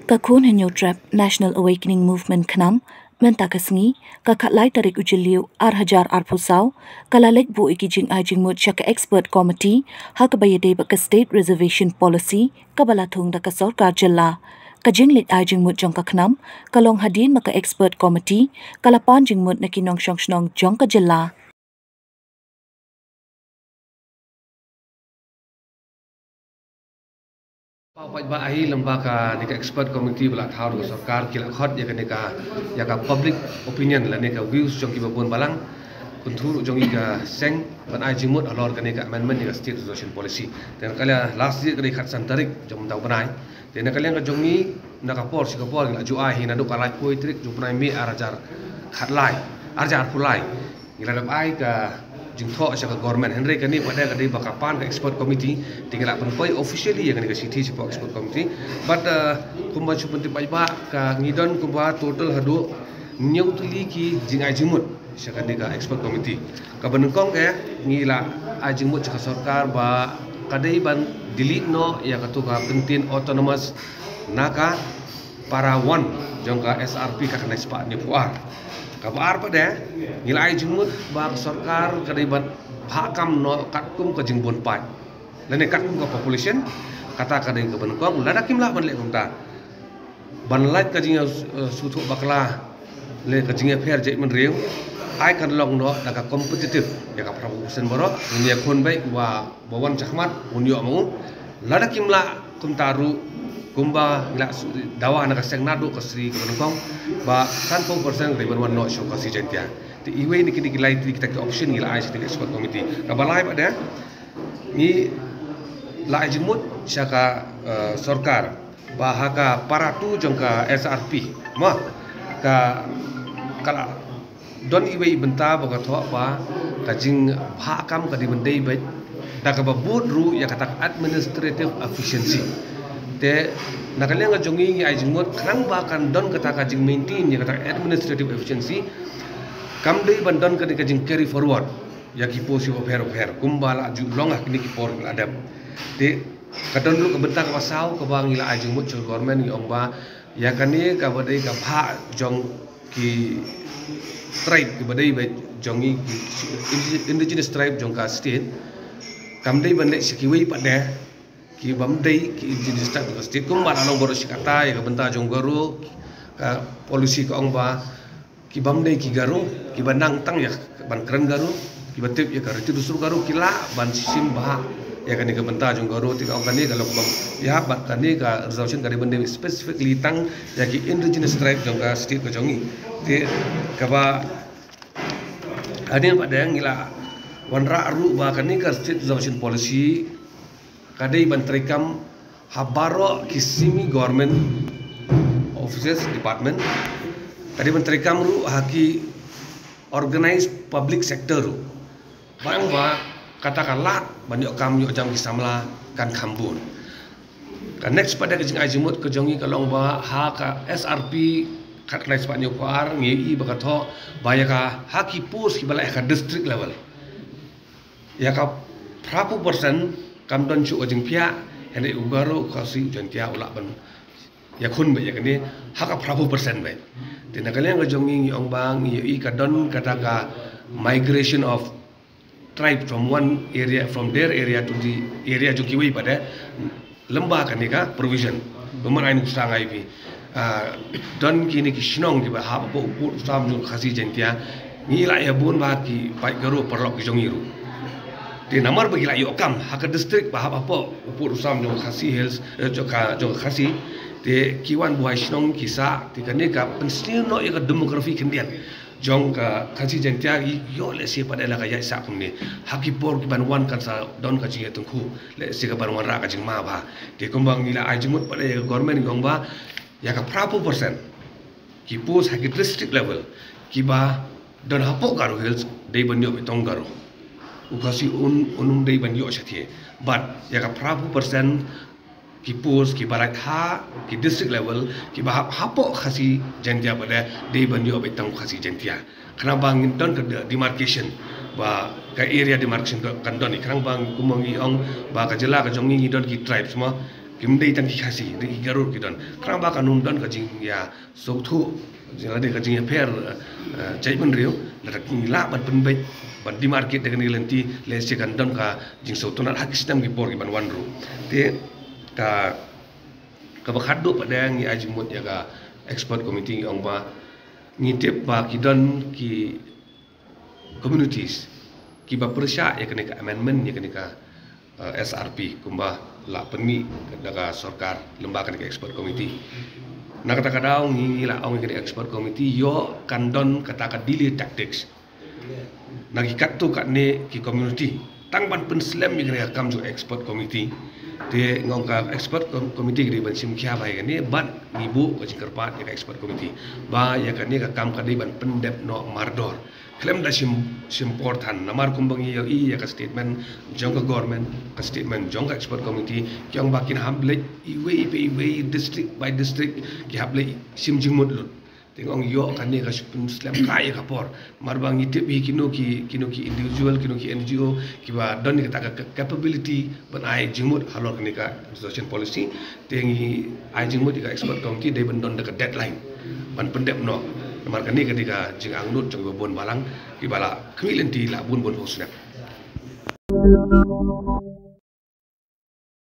Kakun Hanyo Trap National Awakening Movement Knam mentakasngi kakalai tarik ujiliu arhajar arpusau kalalek bu ikijing ajing mut syaka expert committee hak bayade baka state reservation policy kabalatung da kasorkar jilla kajing lit ajing mut jongka knam kalong hadin maka expert committee kalapan jing mut nakinong shnong jongka jilla. Pak ahi lembaga nika expert committee bela thau sarkar kila khot ya ka public opinion la nika views jong iba pun balang kuntur jong iga seng ban ai jimut alor ka nika amendment nika state resolution policy dan kala last year ka khat santarik jom tau banai dan kala ka jong ni naka por sikapor la ju ai hina do kalai poi trik ju prai mi arajar khat lai arjar pulai ila dam ai ka jing tho sa government henry kani pada kadi bakapan ka expert committee tinggal pun koi officially yang kani ka city sepo expert committee but kumba chupunti paiba ka ngidon kumba total hadu nyautli ki jing ajimut sa kani ka expert committee ka banengkong ke ngila ajimut sa sarkar ba kadai ban delete no ya ka tu ka pentin autonomous naka para one jong ka SRP ka kana spa ni puar kabar pada nilai jumut bang sarkar kadibat hakam no katkum ke jingbon pai lene katkum ke population kata kadai ke benengkong lada kimlah ban lek kumta ban lait ke jing sutu bakla le ke jing fair jek men rew ai kan long no daga kompetitif ya ka proportion boro dunia kon bai wa bawan chahmat unyo mau lada kimlah kumtaru kumba ngila dawa nak seng nadu ke sri ke benengkong ba 100% dari banwan no show kasi jentia ti iwe ni kini kilai kita ke option ngila ai sing expert committee ka balai pada ni la ajimut syaka sarkar bahaka paratu jongka SRP ma ka kala don iwe benta ba tho ba ka jing hakam ka di bendai bai da ka babut ru ya kata administrative efficiency te nakaliang jongi ai jingot khang ba kan don kata ka jing maintain ya kata administrative efficiency kam dei ban don ka jing carry forward ya ki posi of her kumbala ju long kini ki por adab te kadon lu ka bentang wasau ka bang ila ai jingmut chul government ni ongba ya kani ka badai ka pha jong ki tribe ki badai bai jongi indigenous tribe jong ka state kam dei ban le sikiwi pada ki bamdei ki indigenous tribe ka state kumbala nong goro sikata ya ka benta jong goro ka polisi ka ongba ki bamdei ki garu ki bandang tang ya ban keren garu ki batip ya garu itu dusur garu kila ban sim bah ya kan ke benta jong garu tika ogani kalau bang ya bat kani ka resolution dari bende specifically tang ya ki indigenous tribe jong ka state ka jongi te ka ba adin pada yang ngila wanra ru ba kani ka state resolution policy kadai ban trikam habaro kisimi government offices department tadi menteri kamru haki organized public sector ru bang ba katakanlah banyak kam yo jam kisamla kan kambun kan next pada kejing ajimut kejongi kalong ba ha ka SRP kat lai sepanyo par ngi ba katho bayaka haki pos ki balai ka district level ya ka prapu persen kam don chu ojing pia hene ugaro kasi jantia ulak ban ya kun ba ya kani haka prapu persen bai tina kalian ka jongi ong bang i ka don kata ka migration of tribe from one area from their area to the area jo kiwi pada lembah kan ka provision pemen ain usang ai bi don kini ki shnong di ba ha po upur sam jo khasi jentia ni la ya bun ba ki pai garo perlok ki jongi ru di namar bagi la yo kam haka district ba ha po upur sam jo khasi hills jo khasi te kiwan buai shnong kisa te kane ka pensil no ya demografi kendian jong ka khasi jentia yo le si pada la ka ya sa kum ni haki por ki ban wan kan sa don ka jinga tungku le si ka ban wan ra ka jing ma ba te kumbang ila ajimut pada ya government ngong ba ya ka prapu persen ki pos haki district level ki ba don hapo garu hills dei ban yo betong garu ukasi unum dei ban yo sathie but ya ka prapu persen ki pos ki barat ha ki district level ki bahap hapo khasi jentia pada dei ban yo betang khasi jentia kena bangin don ke demarcation ba ka area demarcation kan don ikrang bang kumongi ong ba ka jela ka jongi don ki tribe semua kimdei tang ki khasi de garur ki don krang ba kanum don ka jing ya sokthu jela de ka jing fair chai ban riu la ka king la ban pen bai ban di market de ni lenti le se kan don ka jing so tonat hak sistem ki por ki ban wan ru te ka ba khaddo pada yang ya jimut ya ka expert committee ong ba ngitip ba ki don ki communities ki ba persya ya kene ka amendment ya kene ka SRP kumba la penmi daga sarkar lembaga ka expert committee na kata kadang ngi la ong ka expert committee yo kandon kata ka delay tactics nagi kattu katne ki community tang ban pen slam mi kene kam jo expert committee te ngong ka expert committee gri ban sim kya bai ne ban ngibu ka jingkarpat ya expert committee ba ya kane ka kam ka dei ban pendep no mardor klaim da sim portan namar kumbangi ya ka statement jong ka government ka statement jong ka expert committee kyong bakin hamble iwe district by district ki hable sim jingmut lut tengong yo kane ka slam kaya ka por marbang itip kino ki individual kino ki NGO ki ba don ni ka capability ban ai jingmut halor ni ka social policy tengi ai jingmut ka expert committee de ban don ka deadline ban pendep no namar kane ka diga jing angnut jong bon balang ki bala kemilenti la bun hosnap